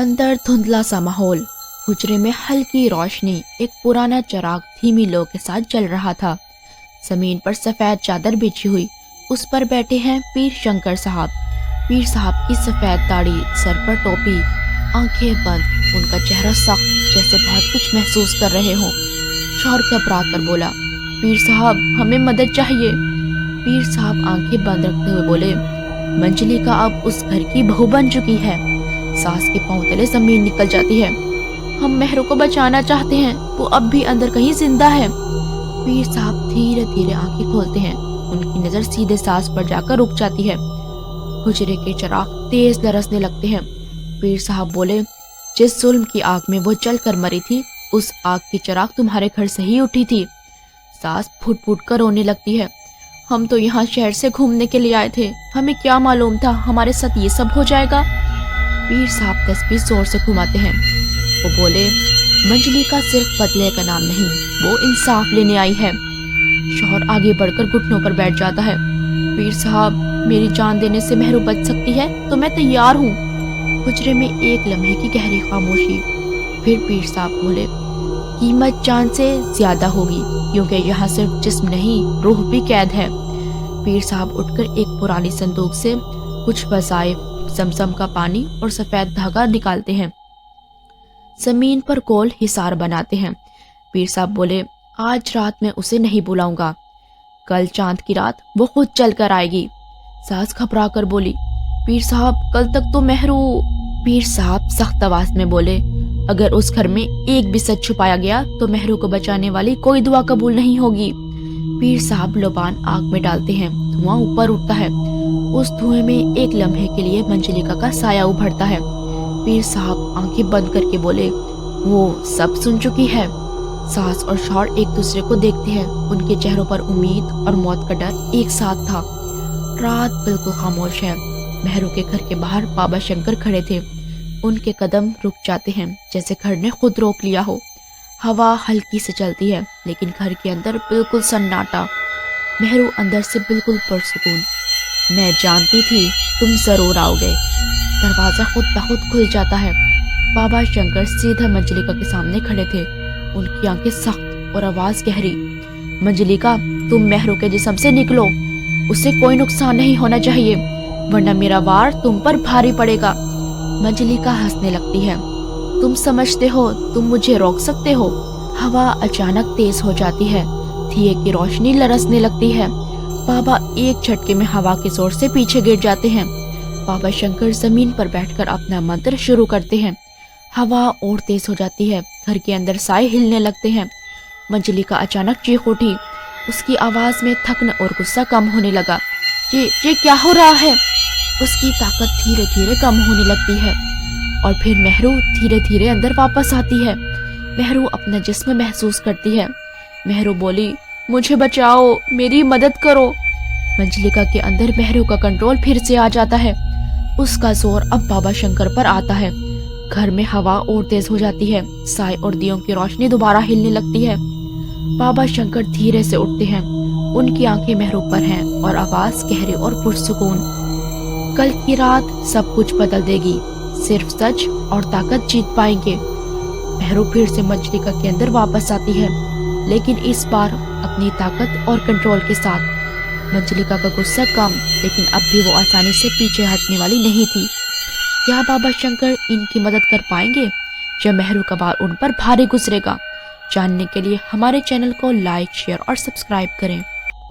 अंदर धुंधला सा माहौल। हुजरे में हल्की रोशनी, एक पुराना चिराग धीमी लो के साथ जल रहा था। जमीन पर सफेद चादर बिछी हुई, उस पर बैठे हैं पीर शंकर साहब। पीर साहब की सफेद दाढ़ी, सर पर टोपी, आंखें बंद, उनका चेहरा सख्त, जैसे बहुत कुछ महसूस कर रहे हों। शौहर घबरा कर बोला, पीर साहब हमें मदद चाहिए। पीर साहब आंखें बंद रखते हुए बोले, मंजलिका अब उस घर की बहू बन चुकी है। सास के पांव तले जमीन निकल जाती है। हम मेहरू को बचाना चाहते हैं, वो अब भी अंदर कहीं जिंदा है। पीर साहब धीरे धीरे आंखें खोलते हैं। उनकी नजर सीधे सास पर जाकर रुक जाती है। हुजरे के चिराग तेज लरसने लगते हैं। पीर साहब बोले, जिस जुल्म की आग में वो जल कर मरी थी, उस आग की चिराग तुम्हारे घर से ही उठी थी। सास फुट फुट कर रोने लगती है। हम तो यहाँ शहर से घूमने के लिए आए थे, हमें क्या मालूम था हमारे साथ ये सब हो जाएगा। पीर साहब तस्बीह जोर से घुमाते हैं। वो बोले, मंजलिका सिर्फ बदले का नाम नहीं, वो इंसाफ लेने आई है। शौहर आगे बढ़कर घुटनों पर बैठ जाता है। पीर साहब, मेरी जान देने से मेहरू बच सकती है तो मैं तैयार हूँ। हुजरे में एक लम्हे की गहरी खामोशी। फिर पीर साहब बोले, कीमत जान से ज्यादा होगी, क्योंकि यहाँ सिर्फ जिस्म नहीं, रूह भी कैद है। पीर साहब उठकर एक पुरानी संदूक से कुछ वज़ाइफ, समसम का पानी और सफेद धागा निकालते हैं। जमीन पर गोल हिसार बनाते हैं। पीर साहब बोले, आज रात मैं उसे नहीं बुलाऊंगा, कल चांद की रात वो खुद चल कर आएगी। सास घबरा कर बोली, पीर साहब कल तक तो मेहरू। पीर साहब सख्त आवाज में बोले, अगर उस घर में एक भी सच छुपाया गया तो मेहरू को बचाने वाली कोई दुआ कबूल नहीं होगी। पीर साहब लोबान आग में डालते हैं। धुआं ऊपर उठता है। उस धुएं में एक लम्हे के लिए मंजलिका का साया उभरता है। पीर साहब आंखें बंद करके बोले, वो सब सुन चुकी है। सास और शौहर एक दूसरे को देखते हैं। उनके चेहरों पर उम्मीद और मौत का डर एक साथ था। रात बिल्कुल खामोश है। मेहरू के घर के बाहर बाबा शंकर खड़े थे। उनके कदम रुक जाते हैं, जैसे घर ने खुद रोक लिया हो। हवा हल्की से चलती है, लेकिन घर के अंदर बिल्कुल सन्नाटा। मेहरू अंदर से बिल्कुल पुरसुकून। मैं जानती थी तुम जरूर आओगे। दरवाजा खुद ब खुद खुल जाता है। बाबा शंकर सीधा मंजलिका के सामने खड़े थे। उनकी आंखें सख्त और आवाज गहरी। मंजलिका, तुम मेहरू के जिस्म से निकलो, उसे कोई नुकसान नहीं होना चाहिए, वरना मेरा वार तुम पर भारी पड़ेगा। मंजलिका हंसने लगती है। तुम समझते हो तुम मुझे रोक सकते हो? हवा अचानक तेज हो जाती है। दिए की रोशनी लरसने लगती है। बाबा एक झटके में हवा के जोर से पीछे गिर जाते हैं। बाबा शंकर जमीन पर बैठकर अपना मंत्र शुरू करते हैं। हवा और तेज हो जाती है। घर के अंदर साए हिलने लगते हैं। मंजलिका अचानक चीख उठी। उसकी आवाज में थकन और गुस्सा कम होने लगा। ये क्या हो रहा है? उसकी ताकत धीरे धीरे कम होने लगती है। और फिर मेहरू धीरे धीरे अंदर वापस आती है। मेहरू अपना जिस्म महसूस करती है। मेहरू बोली, मुझे बचाओ, मेरी मदद करो। मंजलिका के अंदर मेहरू का कंट्रोल फिर से आ जाता है। उसका जोर अब बाबा शंकर पर आता है। घर में हवा और तेज हो जाती है। साए और दियों की रोशनी दोबारा हिलने लगती है। बाबा शंकर धीरे से उठते हैं। उनकी आंखें मेहरू पर हैं और आवाज गहरी और पुरसुकून। कल की रात सब कुछ बदल देगी, सिर्फ सच और ताकत जीत पाएंगे। मेहरू फिर से मंजलिका के अंदर वापस आती है, लेकिन इस बार अपनी ताकत और कंट्रोल के साथ। मंजलिका का गुस्सा कम, लेकिन अब भी वो आसानी से पीछे हटने वाली नहीं थी। क्या बाबा शंकर इनकी मदद कर पाएंगे जब मेहरू का वार उन पर भारी गुजरेगा? जानने के लिए हमारे चैनल को लाइक, शेयर और सब्सक्राइब करें।